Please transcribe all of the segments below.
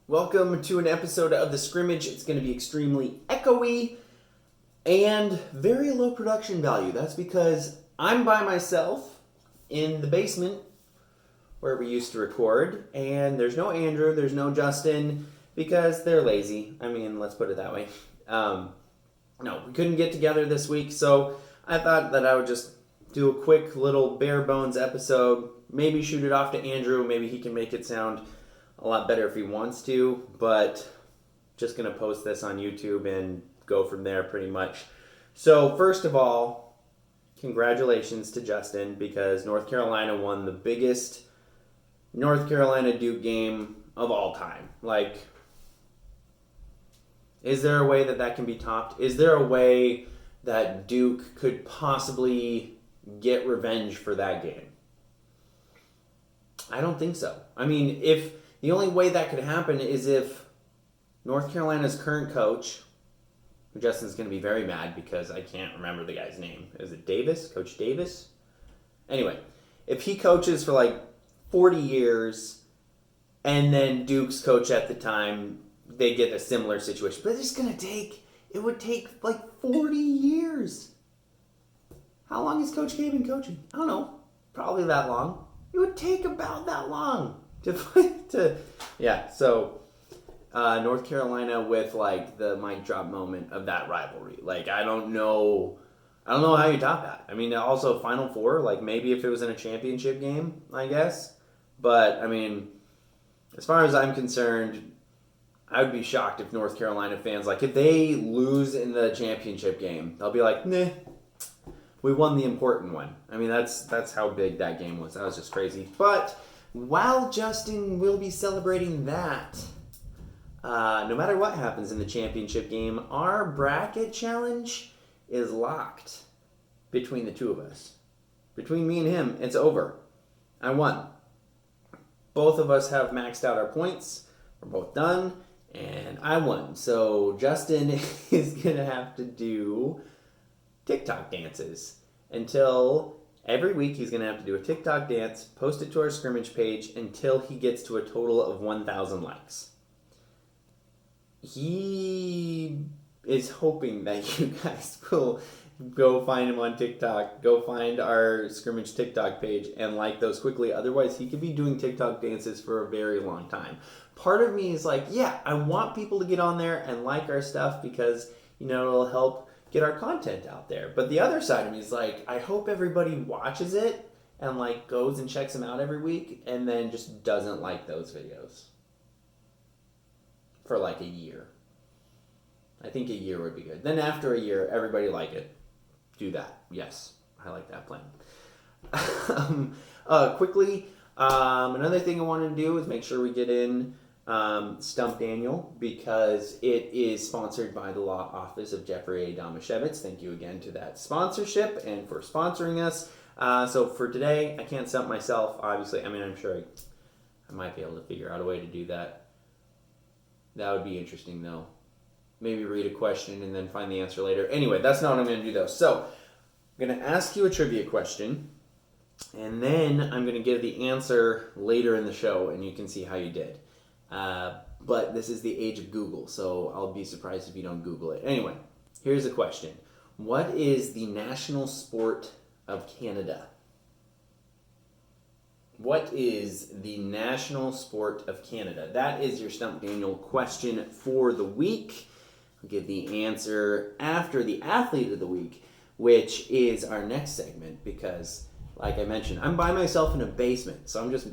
Welcome to an episode of The Scrimmage. It's going to be extremely echoey and very low production value. That's because I'm by myself in the basement where we used to record, and there's no Andrew, there's no Justin, because they're lazy. I mean, let's put it that way. No, we couldn't get together this week, so I thought that I would just do a quick little bare bones episode, maybe shoot it off to Andrew, maybe he can make it sound a lot better if he wants to, but just going to post this on YouTube and go from there pretty much. So first of all, congratulations to Justin, because North Carolina won the biggest North Carolina Duke game of all time. Like, is there a way that that can be topped? Is there a way that Duke could possibly get revenge for that game? I don't think so. I mean, if the only way that could happen is if North Carolina's current coach, who Justin's going to be very mad because I can't remember the guy's name. Is it Davis? Coach Davis? Anyway, if he coaches for like 40 years and then Duke's coach at the time, they get a similar situation. But it would take like 40 years. How long has Coach K been coaching? I don't know. Probably that long. It would take about that long. So North Carolina with like the mic drop moment of that rivalry. Like, I don't know how you top that. I mean, also Final Four, like maybe if it was in a championship game, I guess. But I mean, as far as I'm concerned, I would be shocked if North Carolina fans, like if they lose in the championship game, they'll be like, nah, we won the important one. I mean, that's how big that game was. That was just crazy. But while Justin will be celebrating that, no matter what happens in the championship game, our bracket challenge is locked between the two of us. Between me and him, it's over. I won. Both of us have maxed out our points. We're both done, and I won. So Justin is going to have to do TikTok dances until every week. He's going to have to do a TikTok dance, post it to our scrimmage page until he gets to a total of 1,000 likes. He is hoping that you guys will go find him on TikTok, go find our scrimmage TikTok page and like those quickly. Otherwise, he could be doing TikTok dances for a very long time. Part of me is like, yeah, I want people to get on there and like our stuff because, it'll help get our content out there. But the other side of me is like, I hope everybody watches it and like goes and checks them out every week and then just doesn't like those videos for like a year. I think a year would be good. Then after a year, everybody like it. Do that. Yes, I like that plan. Quickly, another thing I wanted to do is make sure we get in Stump Daniel, because it is sponsored by the Law Office of Jeffrey A. Damashevitz. Thank you again to that sponsorship and for sponsoring us. So for today, I can't stump myself, obviously. I mean, I'm sure I might be able to figure out a way to do that. That would be interesting, though. Maybe read a question and then find the answer later. Anyway, that's not what I'm going to do, though. So I'm going to ask you a trivia question, and then I'm going to give the answer later in the show, and you can see how you did. But this is the age of Google, so I'll be surprised if you don't Google it. Anyway, here's a question. What is the national sport of Canada? What is the national sport of Canada? That is your Stump Daniel question for the week. I'll give the answer after the Athlete of the Week, which is our next segment, because, like I mentioned, I'm by myself in a basement, so I'm just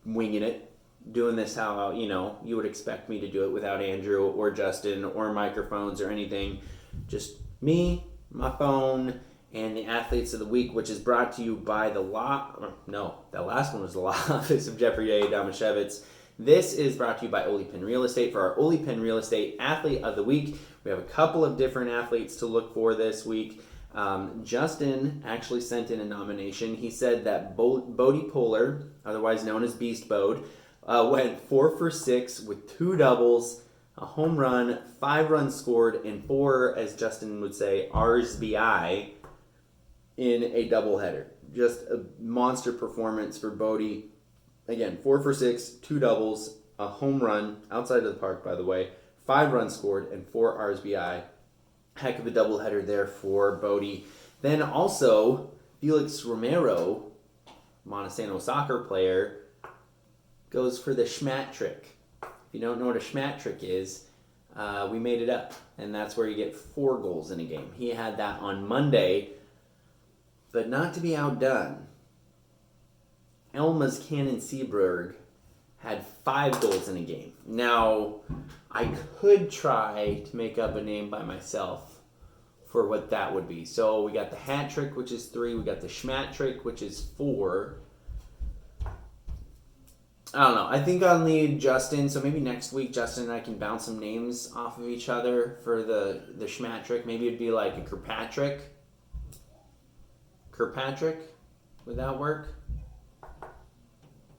winging it, doing this how, you would expect me to do it without Andrew or Justin or microphones or anything. Just me, my phone, and the Athletes of the Week, which is brought to you by that last one was the Law Office of Jeffrey A. Damashevitz. This is brought to you by Ole Penn Real Estate. For our Ole Penn Real Estate Athlete of the Week, we have a couple of different athletes to look for this week. Justin actually sent in a nomination. He said that Bodie Poehler, otherwise known as Beast Bode, went 4 for 6 with 2 doubles, a home run, 5 runs scored, and 4, as Justin would say, RSBI in a doubleheader. Just a monster performance for Bodie. Again, 4 for 6, 2 doubles, a home run outside of the park, by the way, 5 runs scored, and 4 RSBI. Heck of a doubleheader there for Bodie. Then also, Felix Romero, Montesano soccer player, goes for the schmat trick. If you don't know what a schmat trick is, we made it up. And that's where you get 4 goals in a game. He had that on Monday, but not to be outdone. Elma's Canon Seaberg had 5 goals in a game. Now, I could try to make up a name by myself for what that would be. So we got the hat trick, which is 3. We got the schmat trick, which is 4. I don't know. I think I'll need Justin. So maybe next week, Justin and I can bounce some names off of each other for the schmat trick. Maybe it'd be like a Kirkpatrick. Kirkpatrick? Would that work?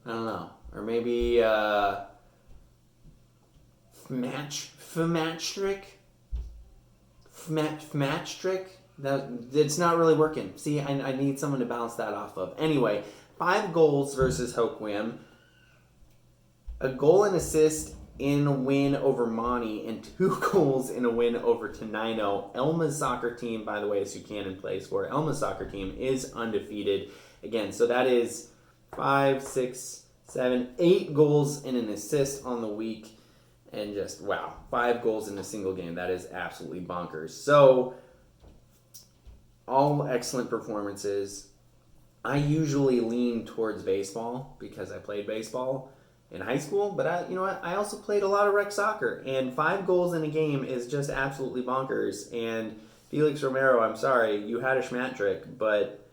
I don't know. Or maybe Fmatch trick. It's not really working. See, I need someone to bounce that off of. Anyway, 5 goals versus Hoquiam. A goal and assist in a win over Monty, and 2 goals in a win over Tenino. Elma's soccer team, by the way, is who Cannon plays for. Elma's soccer team is undefeated. Again, so that is 5, 6, 7, 8 goals and an assist on the week. And just, wow, 5 goals in a single game. That is absolutely bonkers. So, all excellent performances. I usually lean towards baseball because I played baseball in high school, but you know what? I also played a lot of rec soccer, and 5 goals in a game is just absolutely bonkers. And Felix Romero, I'm sorry, you had a schmat trick, but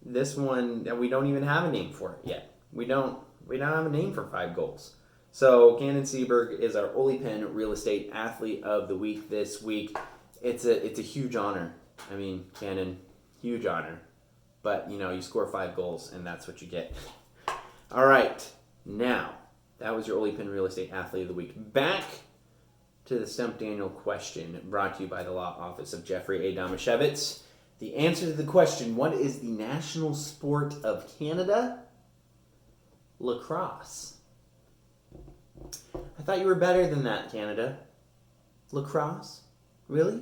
this one, we don't even have a name for it yet. We don't have a name for 5 goals. So Canon Seaberg is our Ole Penn Real Estate Athlete of the Week this week. It's a huge honor. I mean, Canon, huge honor. But, you know, you score 5 goals, and that's what you get. All right, now, that was your Ole Penn Real Estate Athlete of the Week. Back to the Stump Daniel question, brought to you by the law office of Jeffrey A. Domashevitz. The answer to the question, what is the national sport of Canada? Lacrosse. I thought you were better than that, Canada. Lacrosse? Really?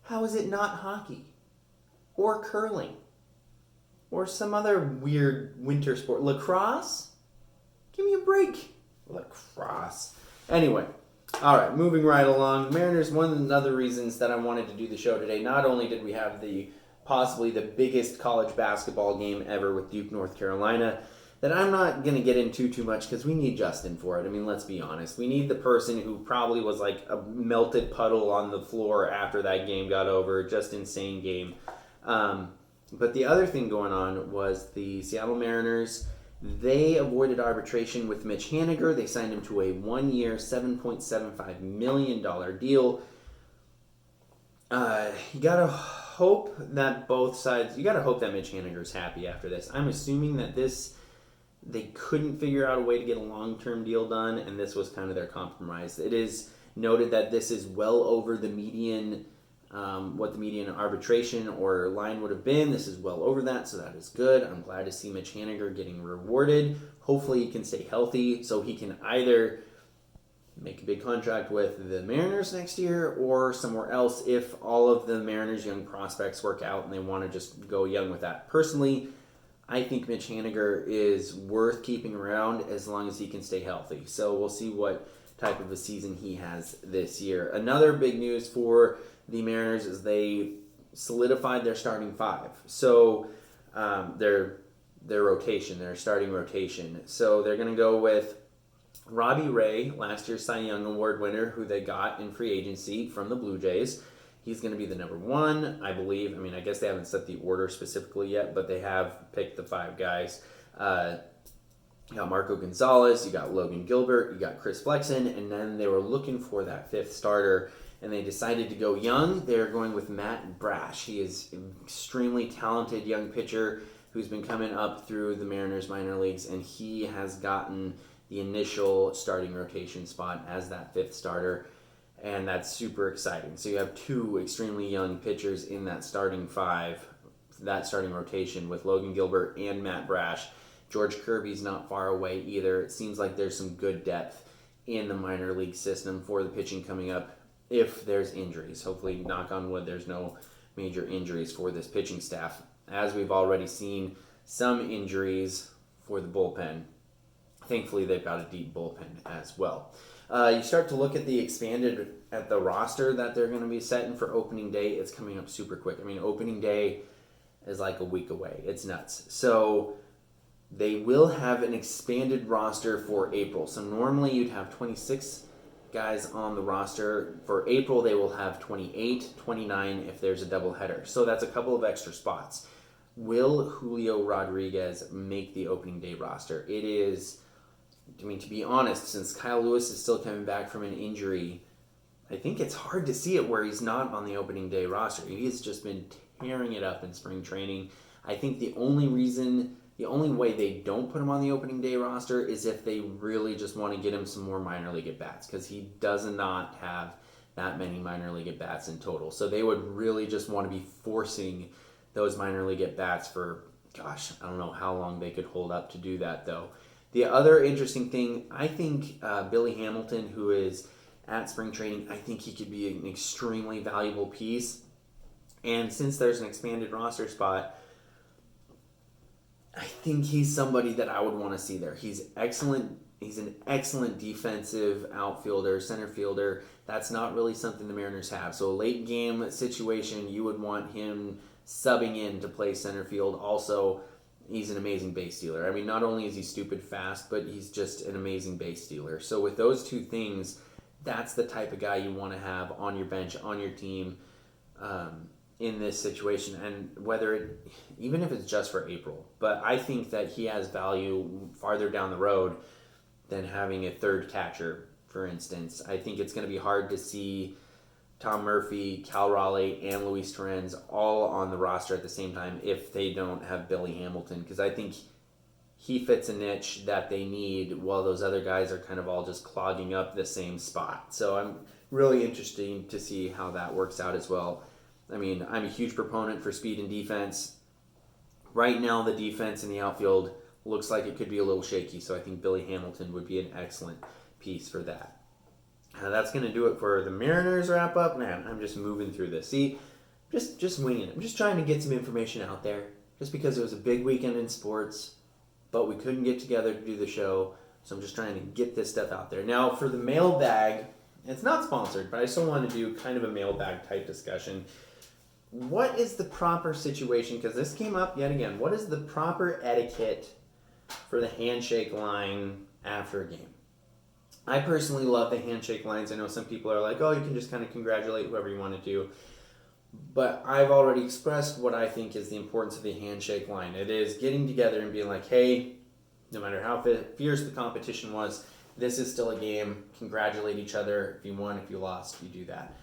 How is it not hockey? Or curling? Or some other weird winter sport? Lacrosse? Give me a break. Lacrosse. Anyway, all right, moving right along. Mariners, one of the other reasons that I wanted to do the show today, not only did we have possibly the biggest college basketball game ever with Duke, North Carolina, that I'm not going to get into too much because we need Justin for it. I mean, let's be honest. We need the person who probably was like a melted puddle on the floor after that game got over. Just insane game. But the other thing going on was the Seattle Mariners. They avoided arbitration with Mitch Haniger. They signed him to a 1-year, $7.75 million deal. You gotta hope that both sides. You gotta hope that Mitch Haniger's happy after this. I'm assuming that they couldn't figure out a way to get a long-term deal done, and this was kind of their compromise. It is noted that this is well over the median. What the median arbitration or line would have been. This is well over that, so that is good. I'm glad to see Mitch Haniger getting rewarded. Hopefully he can stay healthy so he can either make a big contract with the Mariners next year or somewhere else if all of the Mariners' young prospects work out and they want to just go young with that. Personally, I think Mitch Haniger is worth keeping around as long as he can stay healthy. So we'll see what type of a season he has this year. Another big news for the Mariners is they solidified their starting 5. So their rotation, their starting rotation. So they're going to go with Robbie Ray, last year's Cy Young Award winner, who they got in free agency from the Blue Jays. He's going to be the number 1, I believe. I mean, I guess they haven't set the order specifically yet, but they have picked the 5 guys. You got Marco Gonzalez, you got Logan Gilbert, you got Chris Flexen, and then they were looking for that 5th starter, and they decided to go young. They're going with Matt Brash. He is an extremely talented young pitcher who's been coming up through the Mariners minor leagues, and he has gotten the initial starting rotation spot as that 5th starter, and that's super exciting. So you have 2 extremely young pitchers in that starting 5, that starting rotation with Logan Gilbert and Matt Brash. George Kirby's not far away either. It seems like there's some good depth in the minor league system for the pitching coming up if there's injuries. Hopefully, knock on wood, there's no major injuries for this pitching staff. As we've already seen, some injuries for the bullpen. Thankfully, they've got a deep bullpen as well. You start to look at the roster that they're going to be setting for opening day. It's coming up super quick. I mean, opening day is like a week away. It's nuts. So they will have an expanded roster for April. So normally you'd have 26 guys on the roster. For April, they will have 28, 29 if there's a doubleheader. So that's a couple of extra spots. Will Julio Rodriguez make the opening day roster? It is, I mean, to be honest, since Kyle Lewis is still coming back from an injury, I think it's hard to see it where he's not on the opening day roster. He has just been tearing it up in spring training. I think the only way they don't put him on the opening day roster is if they really just want to get him some more minor league at-bats, because he does not have that many minor league at-bats in total. So they would really just want to be forcing those minor league at-bats for, gosh, I don't know how long they could hold up to do that, though. The other interesting thing, I think Billy Hamilton, who is at spring training, I think he could be an extremely valuable piece. And since there's an expanded roster spot, I think he's somebody that I would want to see there. He's excellent. He's an excellent defensive outfielder, center fielder. That's not really something the Mariners have. So a late game situation, you would want him subbing in to play center field. Also, he's an amazing base stealer. I mean, not only is he stupid fast, but he's just an amazing base stealer. So with those two things, that's the type of guy you want to have on your bench, on your team, in this situation. And even if it's just for April, but I think that he has value farther down the road than having a third catcher, for instance. I think it's going to be hard to see Tom Murphy, Cal Raleigh, and Luis Torrens all on the roster at the same time if they don't have Billy Hamilton, because I think he fits a niche that they need while those other guys are kind of all just clogging up the same spot. So I'm really interested to see how that works out as well. I mean, I'm a huge proponent for speed and defense. Right now, the defense in the outfield looks like it could be a little shaky, so I think Billy Hamilton would be an excellent piece for that. That's going to do it for the Mariners wrap-up. Man, I'm just moving through this. See, just winging it. I'm just trying to get some information out there, just because it was a big weekend in sports, but we couldn't get together to do the show, so I'm just trying to get this stuff out there. Now, for the mailbag, it's not sponsored, but I still want to do kind of a mailbag type discussion. What is the proper situation, because this came up yet again, what is the proper etiquette for the handshake line after a game? I personally love the handshake lines. I know some people are like, oh, you can just kind of congratulate whoever you want to do. But I've already expressed what I think is the importance of the handshake line. It is getting together and being like, hey, no matter how fierce the competition was, this is still a game. Congratulate each other. If you won, if you lost, you do that.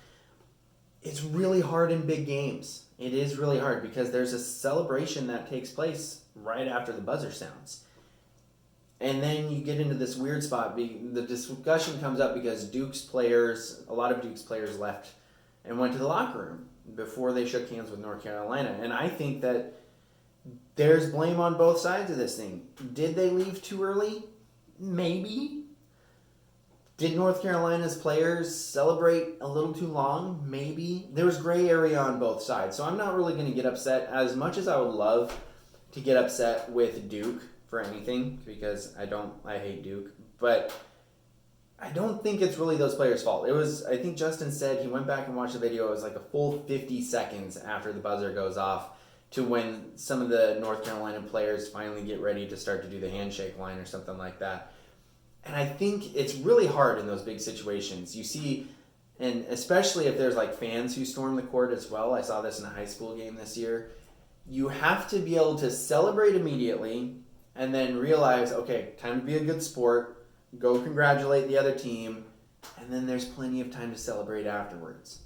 It's really hard in big games. It is really hard because there's a celebration that takes place right after the buzzer sounds. And then you get into this weird spot. The discussion comes up because a lot of Duke's players left and went to the locker room before they shook hands with North Carolina. And I think that there's blame on both sides of this thing. Did they leave too early? Maybe. Did North Carolina's players celebrate a little too long? Maybe. There was gray area on both sides. So I'm not really going to get upset as much as I would love to get upset with Duke for anything, because I hate Duke, but I don't think it's really those players' fault. I think Justin said he went back and watched the video, it was like a full 50 seconds after the buzzer goes off to when some of the North Carolina players finally get ready to start to do the handshake line or something like that. And I think it's really hard in those big situations. You see, and especially if there's like fans who storm the court as well. I saw this in a high school game this year. You have to be able to celebrate immediately and then realize, okay, time to be a good sport, go congratulate the other team, and then there's plenty of time to celebrate afterwards.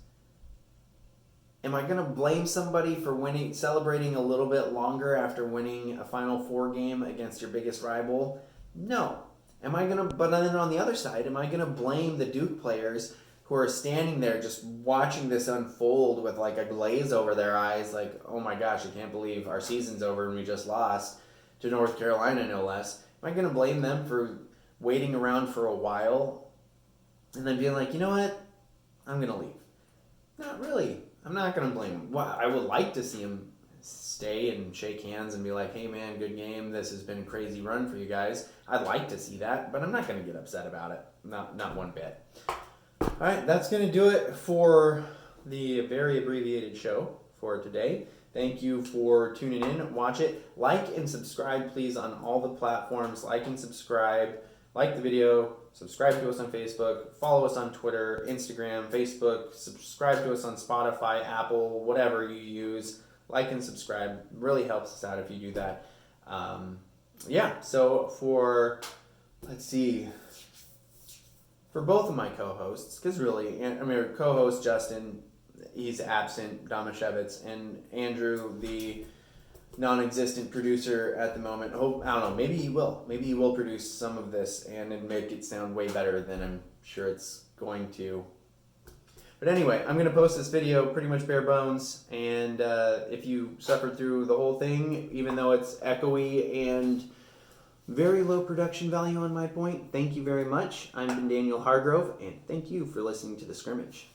Am I going to blame somebody for celebrating a little bit longer after winning a Final Four game against your biggest rival? No. But then on the other side, am I going to blame the Duke players who are standing there just watching this unfold with like a glaze over their eyes, like, oh my gosh, I can't believe our season's over and we just lost, to North Carolina, no less. Am I going to blame them for waiting around for a while and then being like, you know what, I'm going to leave? Not really. I'm not going to blame him. Well, I would like to see him stay and shake hands and be like, hey man, good game. This has been a crazy run for you guys. I'd like to see that, but I'm not going to get upset about it. Not one bit. All right, that's going to do it for the very abbreviated show for today. Thank you for tuning in. Watch it. Like and subscribe, please, on all the platforms. Like and subscribe. Like the video. Subscribe to us on Facebook. Follow us on Twitter, Instagram, Facebook. Subscribe to us on Spotify, Apple, whatever you use. Like and subscribe. Really helps us out if you do that. So for, let's see, for both of my co-hosts, because really, co-host Justin, he's absent, Damashevitz, and Andrew, the non-existent producer at the moment. I don't know, maybe he will. Maybe he will produce some of this and make it sound way better than I'm sure it's going to. But anyway, I'm going to post this video pretty much bare bones, and if you suffered through the whole thing, even though it's echoey and very low production value on my point, thank you very much. I'm Daniel Hargrove, and thank you for listening to The Scrimmage.